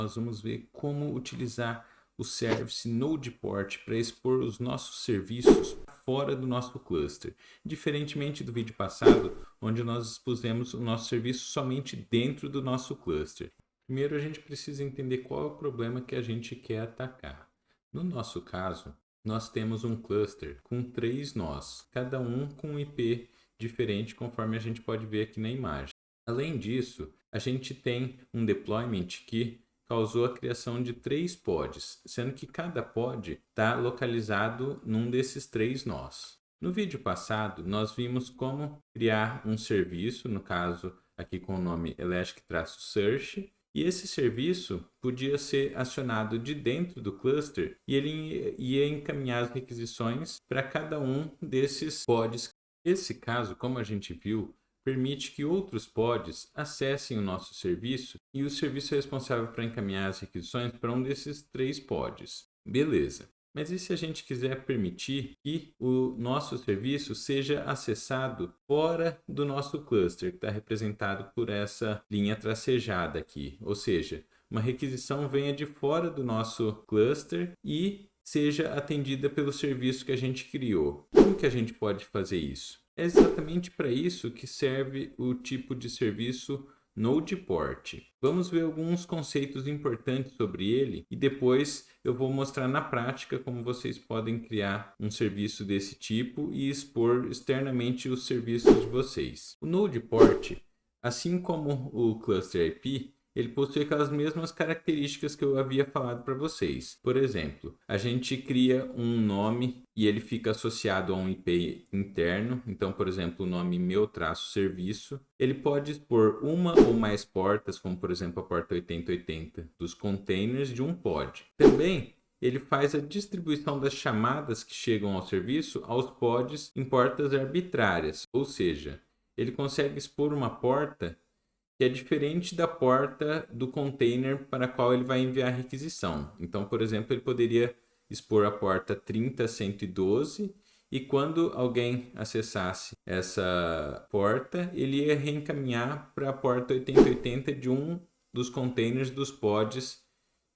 nós vamos ver como utilizar o Service Node Port para expor os nossos serviços fora do nosso cluster, diferentemente do vídeo passado, onde nós expusemos o nosso serviço somente dentro do nosso cluster. Primeiro, a gente precisa entender qual é o problema que a gente quer atacar. No nosso caso, nós temos um cluster com 3 nós, cada um com um IP diferente, conforme a gente pode ver aqui na imagem. Além disso, a gente tem um deployment que causou a criação de 3 pods, sendo que cada pod está localizado num desses 3 nós. No vídeo passado, nós vimos como criar um serviço, no caso aqui com o nome Elastic-Search, e esse serviço podia ser acionado de dentro do cluster e ele ia encaminhar as requisições para cada um desses pods. Esse caso, como a gente viu, permite que outros pods acessem o nosso serviço e o serviço é responsável para encaminhar as requisições para um desses 3 pods. Beleza. Mas e se a gente quiser permitir que o nosso serviço seja acessado fora do nosso cluster, que está representado por essa linha tracejada aqui? Ou seja, uma requisição venha de fora do nosso cluster e seja atendida pelo serviço que a gente criou. Como que a gente pode fazer isso? É exatamente para isso que serve o tipo de serviço Node Port. Vamos ver alguns conceitos importantes sobre ele e depois eu vou mostrar na prática como vocês podem criar um serviço desse tipo e expor externamente os serviços de vocês. O Node Port, assim como o Cluster IP, ele possui aquelas mesmas características que eu havia falado para vocês. Por exemplo, a gente cria um nome e ele fica associado a um IP interno. Então, por exemplo, o nome meu-serviço. Ele pode expor uma ou mais portas, como por exemplo a porta 8080 dos containers de um pod. Também ele faz a distribuição das chamadas que chegam ao serviço aos pods em portas arbitrárias, ou seja, ele consegue expor uma porta que é diferente da porta do container para a qual ele vai enviar a requisição. Então, por exemplo, ele poderia expor a porta 30112 e quando alguém acessasse essa porta, ele ia reencaminhar para a porta 8080 de um dos containers dos pods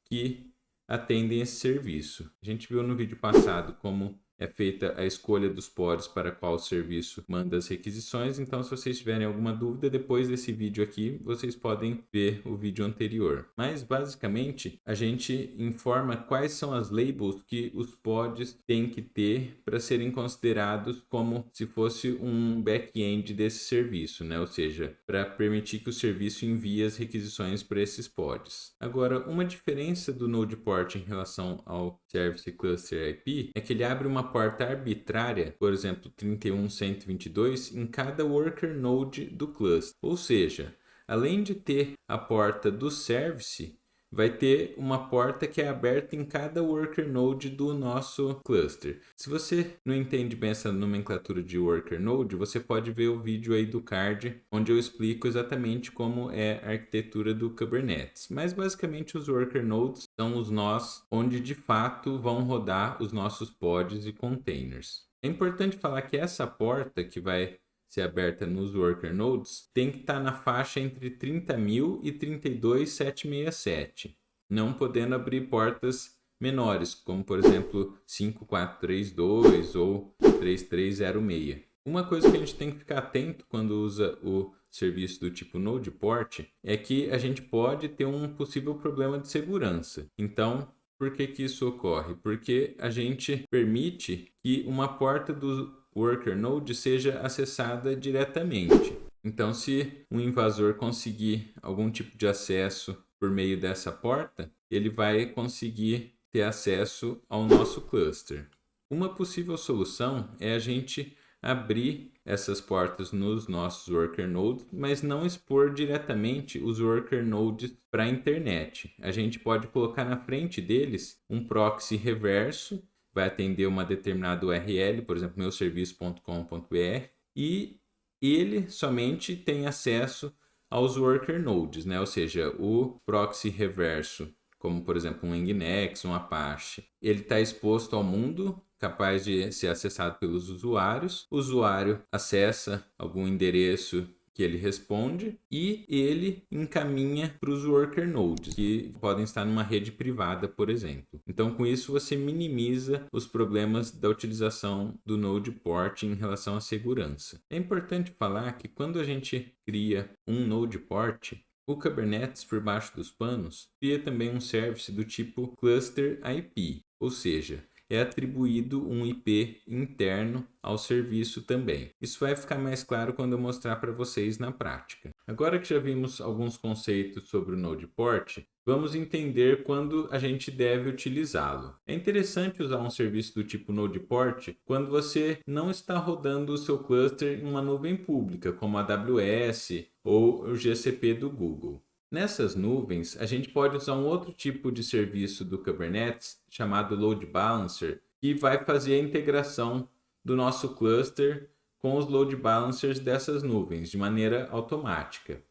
que atendem esse serviço. A gente viu no vídeo passado como é feita a escolha dos pods para qual serviço manda as requisições. Então, se vocês tiverem alguma dúvida, depois desse vídeo aqui, vocês podem ver o vídeo anterior. Mas, basicamente, a gente informa quais são as labels que os pods têm que ter para serem considerados como se fosse um back-end desse serviço, né? Ou seja, para permitir que o serviço envie as requisições para esses pods. Agora, uma diferença do Node Port em relação ao Service Cluster IP é que ele abre uma porta arbitrária, por exemplo, 31122, em cada worker node do cluster. Ou seja, além de ter a porta do service, vai ter uma porta que é aberta em cada worker node do nosso cluster. Se você não entende bem essa nomenclatura de worker node, você pode ver o vídeo aí do card, onde eu explico exatamente como é a arquitetura do Kubernetes. Mas basicamente os worker nodes são os nós onde de fato vão rodar os nossos pods e containers. É importante falar que essa porta que vai ser aberta nos worker nodes tem que estar na faixa entre 30.000 e 32.767, não podendo abrir portas menores, como por exemplo 5432 ou 3306. Uma coisa que a gente tem que ficar atento quando usa o serviço do tipo Node Port é que a gente pode ter um possível problema de segurança. Então, por que que isso ocorre? Porque a gente permite que uma porta do worker node seja acessada diretamente. Então, se um invasor conseguir algum tipo de acesso por meio dessa porta, ele vai conseguir ter acesso ao nosso cluster. Uma possível solução é a gente abrir essas portas nos nossos worker nodes, mas não expor diretamente os worker nodes para a internet. A gente pode colocar na frente deles um proxy reverso, vai atender uma determinada URL, por exemplo, meuserviço.com.br, e ele somente tem acesso aos worker nodes, né? Ou seja, o proxy reverso, como por exemplo um Nginx, um Apache, ele está exposto ao mundo, capaz de ser acessado pelos usuários. O usuário acessa algum endereço que ele responde e ele encaminha para os worker nodes, que podem estar numa rede privada, por exemplo. Então, com isso, você minimiza os problemas da utilização do Node Port em relação à segurança. É importante falar que quando a gente cria um Node Port, o Kubernetes, por baixo dos panos, cria também um service do tipo Cluster IP, ou seja, é atribuído um IP interno ao serviço também. Isso vai ficar mais claro quando eu mostrar para vocês na prática. Agora que já vimos alguns conceitos sobre o Node Port, vamos entender quando a gente deve utilizá-lo. É interessante usar um serviço do tipo Node Port quando você não está rodando o seu cluster em uma nuvem pública, como a AWS ou o GCP do Google. Nessas nuvens, a gente pode usar um outro tipo de serviço do Kubernetes, chamado Load Balancer, que vai fazer a integração do nosso cluster com os load balancers dessas nuvens, de maneira automática,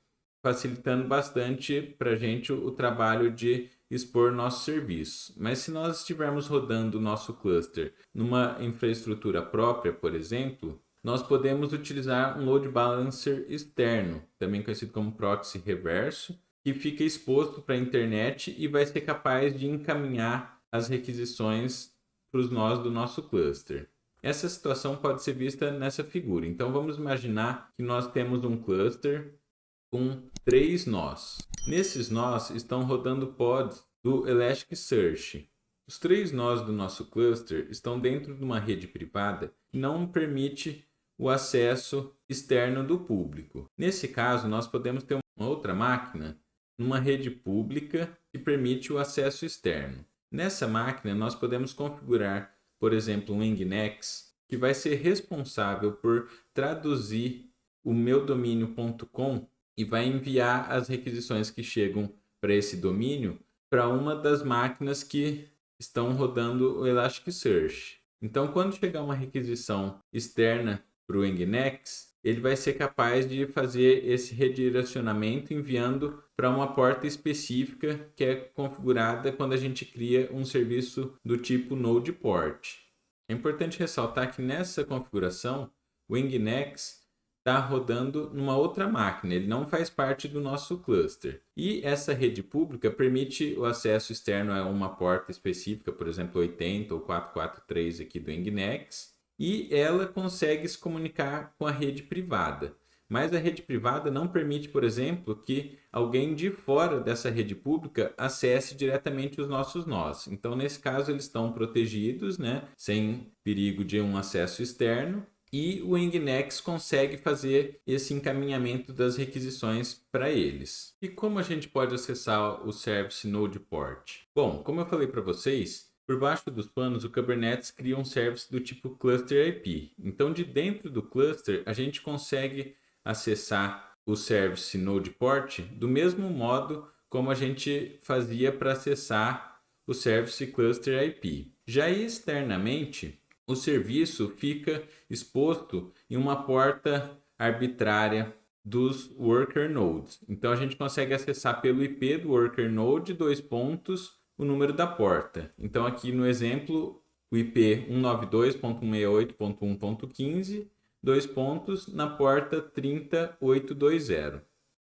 facilitando bastante para a gente o trabalho de expor nossos serviços. Mas se nós estivermos rodando o nosso cluster numa infraestrutura própria, por exemplo, nós podemos utilizar um load balancer externo, também conhecido como proxy reverso, que fica exposto para a internet e vai ser capaz de encaminhar as requisições para os nós do nosso cluster. Essa situação pode ser vista nessa figura. Então vamos imaginar que nós temos um cluster com 3 nós. Nesses nós estão rodando pods do Elasticsearch. Os 3 nós do nosso cluster estão dentro de uma rede privada que não permite o acesso externo do público. Nesse caso, nós podemos ter uma outra máquina numa rede pública que permite o acesso externo. Nessa máquina, nós podemos configurar, por exemplo, um Nginx, que vai ser responsável por traduzir o meudomínio.com e vai enviar as requisições que chegam para esse domínio para uma das máquinas que estão rodando o Elasticsearch. Então, quando chegar uma requisição externa para o Nginx, ele vai ser capaz de fazer esse redirecionamento enviando para uma porta específica que é configurada quando a gente cria um serviço do tipo Node Port. É importante ressaltar que nessa configuração, o Nginx está rodando numa outra máquina, ele não faz parte do nosso cluster. E essa rede pública permite o acesso externo a uma porta específica, por exemplo, 80 ou 443 aqui do Nginx, e ela consegue se comunicar com a rede privada. Mas a rede privada não permite, por exemplo, que alguém de fora dessa rede pública acesse diretamente os nossos nós. Então, nesse caso, eles estão protegidos, né, sem perigo de um acesso externo. E o Nginx consegue fazer esse encaminhamento das requisições para eles. E como a gente pode acessar o service Node Port? Bom, como eu falei para vocês, por baixo dos panos, o Kubernetes cria um service do tipo Cluster IP. Então, de dentro do cluster, a gente consegue acessar o service Node Port do mesmo modo como a gente fazia para acessar o service Cluster IP. Já externamente, o serviço fica exposto em uma porta arbitrária dos worker nodes. Então, a gente consegue acessar pelo IP do worker node, o número da porta. Então, aqui no exemplo, o IP 192.168.1.15, na porta 30820.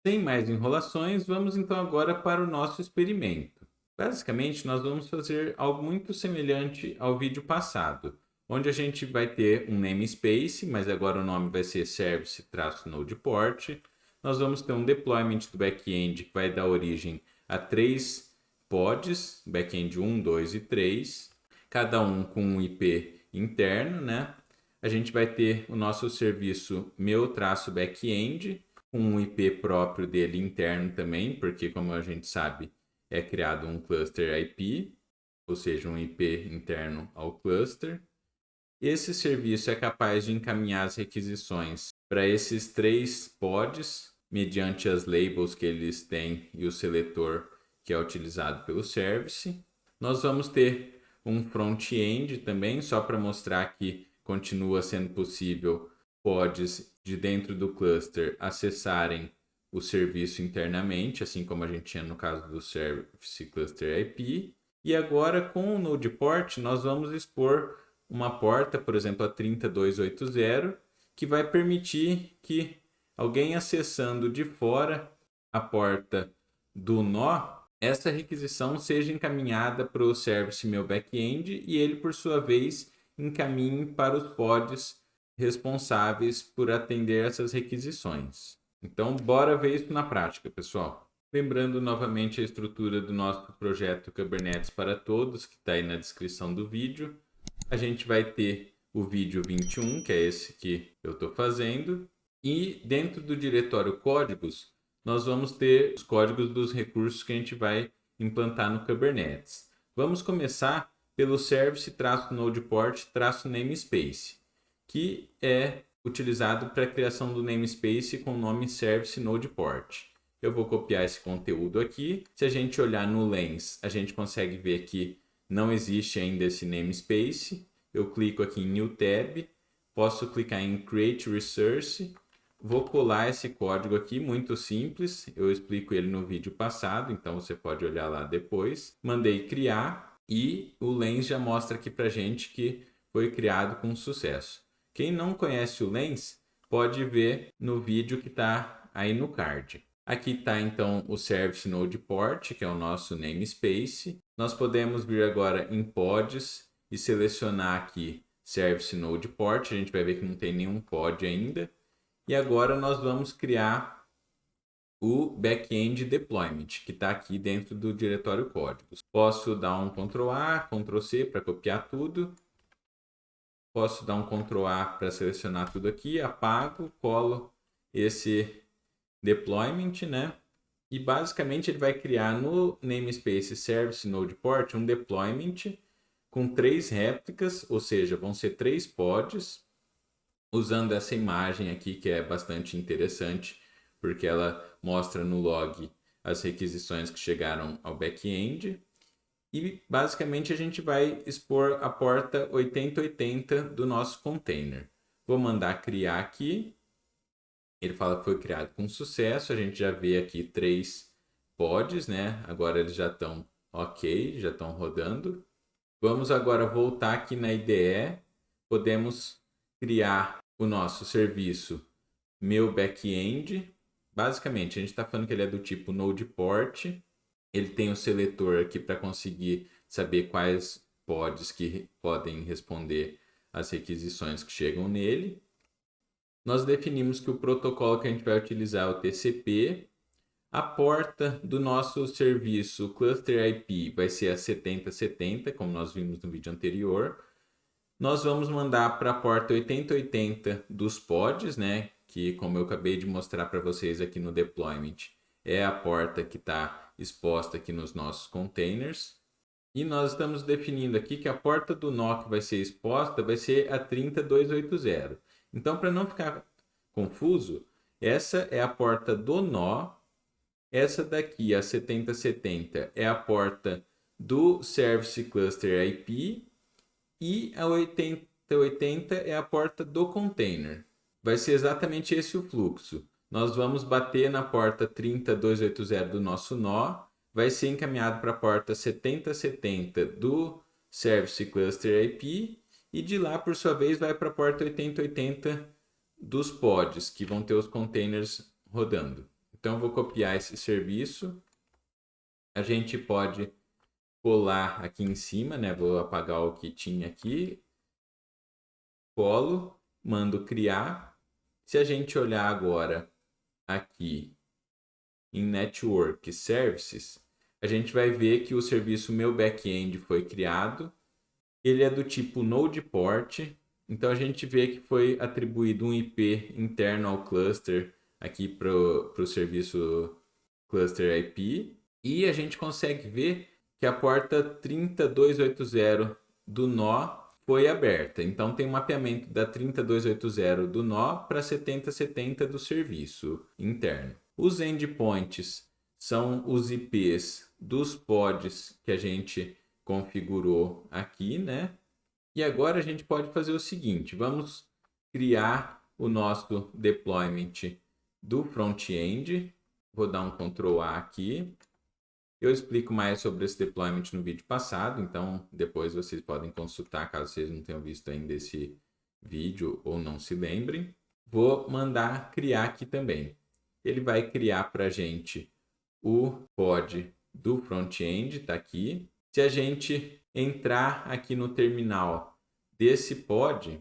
Sem mais enrolações, vamos então agora para o nosso experimento. Basicamente, nós vamos fazer algo muito semelhante ao vídeo passado, onde a gente vai ter um namespace, mas agora o nome vai ser service-node port. Nós vamos ter um deployment do back-end que vai dar origem a 3 pods, back-end 1, 2 e 3, cada um com um IP interno, né? A gente vai ter o nosso serviço meu-backend, com um IP próprio dele interno também, porque como a gente sabe, é criado um cluster IP, ou seja, um IP interno ao cluster. Esse serviço é capaz de encaminhar as requisições para esses 3 pods, mediante as labels que eles têm e o seletor que é utilizado pelo service. Nós vamos ter um front-end também, só para mostrar que continua sendo possível pods de dentro do cluster acessarem o serviço internamente, assim como a gente tinha no caso do Service Cluster IP. E agora, com o Node Port, nós vamos expor uma porta, por exemplo, a 30280, que vai permitir que alguém acessando de fora a porta do nó, essa requisição seja encaminhada para o service meu back-end e ele, por sua vez, encaminhe para os pods responsáveis por atender essas requisições. Então, bora ver isso na prática, pessoal. Lembrando novamente a estrutura do nosso projeto Kubernetes para Todos, que está aí na descrição do vídeo. A gente vai ter o vídeo 21, que é esse que eu estou fazendo. E dentro do diretório códigos, nós vamos ter os códigos dos recursos que a gente vai implantar no Kubernetes. Vamos começar pelo service-node-port-namespace, que é utilizado para a criação do namespace com o nome service-node-port. Eu vou copiar esse conteúdo aqui. Se a gente olhar no Lens, a gente consegue ver que não existe ainda esse namespace. Eu clico aqui em New Tab, posso clicar em Create Resource, vou colar esse código aqui, muito simples. Eu explico ele no vídeo passado, então você pode olhar lá depois. Mandei criar e o Lens já mostra aqui para gente que foi criado com sucesso. Quem não conhece o Lens pode ver no vídeo que está aí no card. Aqui está então o Service Node Port, que é o nosso namespace. Nós podemos vir agora em pods e selecionar aqui Service Node Port. A gente vai ver que não tem nenhum pod ainda. E agora nós vamos criar o back-end deployment, que está aqui dentro do diretório códigos. Posso dar um Ctrl A, Ctrl C para copiar tudo. Posso dar um Ctrl A para selecionar tudo aqui, apago, colo esse deployment, né? E basicamente ele vai criar no namespace Service Node Port um deployment com 3 réplicas, ou seja, vão ser 3 pods, usando essa imagem aqui que é bastante interessante, porque ela mostra no log as requisições que chegaram ao back-end. E basicamente a gente vai expor a porta 8080 do nosso container. Vou mandar criar aqui. Ele fala que foi criado com sucesso. A gente já vê aqui 3 pods, né? Agora eles já estão ok, já estão rodando. Vamos agora voltar aqui na IDE. Podemos criar o nosso serviço meu back-end. Basicamente, a gente está falando que ele é do tipo Node Port. Ele tem o seletor aqui para conseguir saber quais pods que podem responder às requisições que chegam nele. Nós definimos que o protocolo que a gente vai utilizar é o TCP. A porta do nosso serviço Cluster IP vai ser a 7070, como nós vimos no vídeo anterior. Nós vamos mandar para a porta 8080 dos pods, né? Que, como eu acabei de mostrar para vocês aqui no deployment, é a porta que está exposta aqui nos nossos containers. E nós estamos definindo aqui que a porta do nó que vai ser exposta vai ser a 30280. Então, para não ficar confuso, essa é a porta do nó. Essa daqui, a 7070, é a porta do Service Cluster IP. E a 8080 é a porta do container. Vai ser exatamente esse o fluxo. Nós vamos bater na porta 30280 do nosso nó, vai ser encaminhado para a porta 7070 do Service Cluster IP e de lá, por sua vez, vai para a porta 8080 dos pods, que vão ter os containers rodando. Então, eu vou copiar esse serviço. A gente pode colar aqui em cima, né? Vou apagar o que tinha aqui. Colo, mando criar. Se a gente olhar agora aqui em Network Services, a gente vai ver que o serviço meu back-end foi criado. Ele é do tipo Node Port. Então a gente vê que foi atribuído um IP interno ao cluster aqui para o serviço Cluster IP. E a gente consegue ver que a porta 30280 do nó foi aberta. Então tem um mapeamento da 30280 do nó para 7070 do serviço interno. Os endpoints são os IPs dos pods que a gente configurou aqui, né? E agora a gente pode fazer o seguinte, vamos criar o nosso deployment do front-end. Vou dar um Ctrl A aqui. Eu explico mais sobre esse deployment no vídeo passado, então depois vocês podem consultar caso vocês não tenham visto ainda esse vídeo ou não se lembrem. vou mandar criar aqui também. Ele vai criar para a gente o pod do front-end, está aqui. Se a gente entrar aqui no terminal desse pod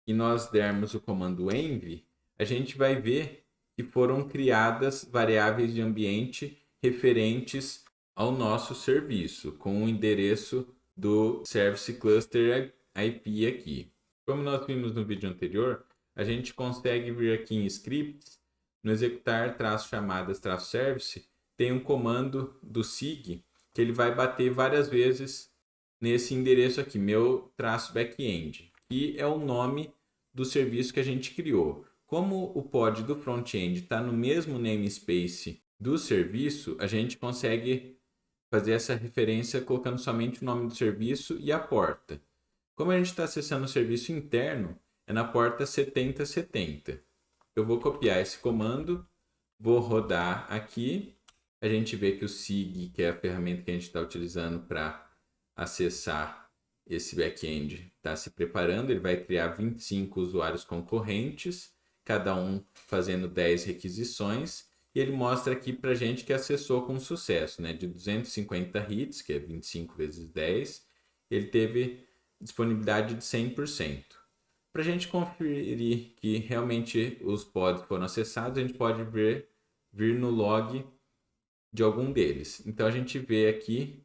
e nós dermos o comando env, a gente vai ver que foram criadas variáveis de ambiente referentes ao nosso serviço, com o endereço do Service Cluster IP aqui. Como nós vimos no vídeo anterior, a gente consegue vir aqui em scripts, no executar -chamadas-service, tem um comando do SIG que ele vai bater várias vezes nesse endereço aqui, meu-backend, que é o nome do serviço que a gente criou. Como o pod do front-end está no mesmo namespace do serviço, a gente consegue fazer essa referência colocando somente o nome do serviço e a porta. Como a gente está acessando o serviço interno, é na porta 7070. Eu vou copiar esse comando, vou rodar aqui. A gente vê que o SIG, que é a ferramenta que a gente está utilizando para acessar esse back-end, está se preparando. Ele vai criar 25 usuários concorrentes, cada um fazendo 10 requisições. E ele mostra aqui para a gente que acessou com sucesso, né? De 250 hits, que é 25 vezes 10, ele teve disponibilidade de 100%. Para a gente conferir que realmente os pods foram acessados, a gente pode vir no log de algum deles. Então a gente vê aqui,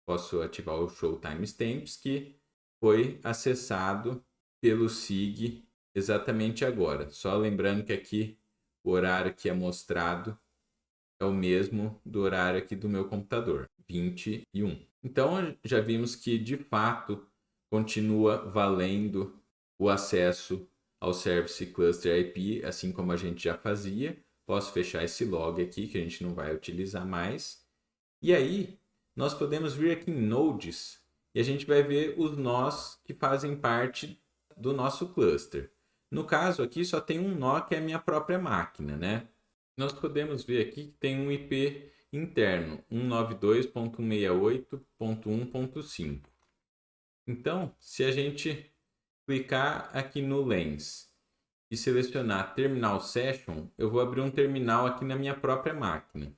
posso ativar o Show Timestamps, que foi acessado pelo SIG exatamente agora. Só lembrando que aqui o horário que é mostrado é o mesmo do horário aqui do meu computador, 21. Então já vimos que de fato continua valendo o acesso ao Service Cluster IP, assim como a gente já fazia. Posso fechar esse log aqui que a gente não vai utilizar mais. E aí nós podemos vir aqui em Nodes e a gente vai ver os nós que fazem parte do nosso cluster. No caso aqui só tem um nó que é a minha própria máquina, né? Nós podemos ver aqui que tem um IP interno, 192.168.1.5. Então, se a gente clicar aqui no Lens e selecionar Terminal Session, eu vou abrir um terminal aqui na minha própria máquina.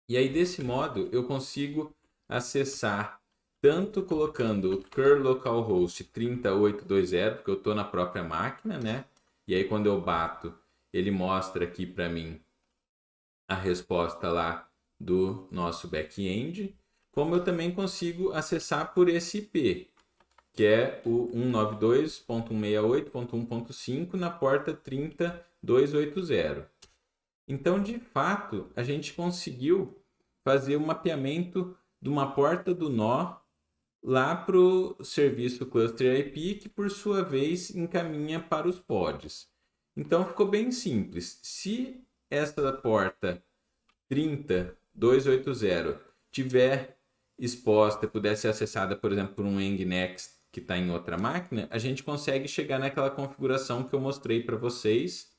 E aí, desse modo, eu consigo acessar tanto colocando o curl localhost 30820, porque eu estou na própria máquina, né? E aí, quando eu bato, ele mostra aqui para mim a resposta lá do nosso back-end, como eu também consigo acessar por esse IP, que é o 192.168.1.5 na porta 30280. Então, de fato, a gente conseguiu fazer o mapeamento de uma porta do nó lá para o serviço Cluster IP, que por sua vez encaminha para os pods. Então, ficou bem simples. Se essa porta 30280 tiver exposta e puder ser acessada, por exemplo, por um Nginx que está em outra máquina, a gente consegue chegar naquela configuração que eu mostrei para vocês.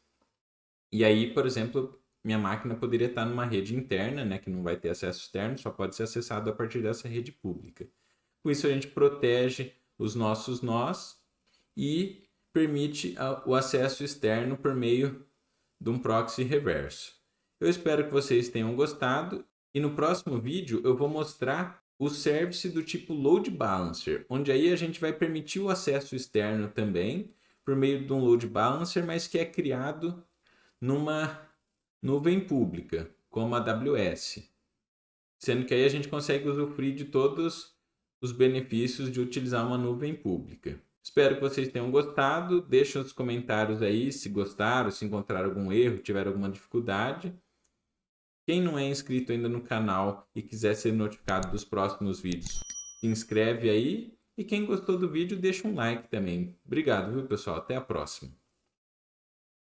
E aí, por exemplo, minha máquina poderia estar numa rede interna, né, que não vai ter acesso externo, só pode ser acessado a partir dessa rede pública. Com isso, a gente protege os nossos nós e permite o acesso externo por meio de um proxy reverso. Eu espero que vocês tenham gostado e no próximo vídeo eu vou mostrar o service do tipo Load Balancer, onde aí a gente vai permitir o acesso externo também por meio de um Load Balancer, mas que é criado numa nuvem pública, como a AWS. Sendo que aí a gente consegue usufruir de todos os benefícios de utilizar uma nuvem pública. Espero que vocês tenham gostado. Deixem nos comentários aí se gostaram, se encontraram algum erro, tiveram alguma dificuldade. Quem não é inscrito ainda no canal e quiser ser notificado dos próximos vídeos, se inscreve aí. E quem gostou do vídeo, deixa um like também. Obrigado, viu, pessoal? Até a próxima.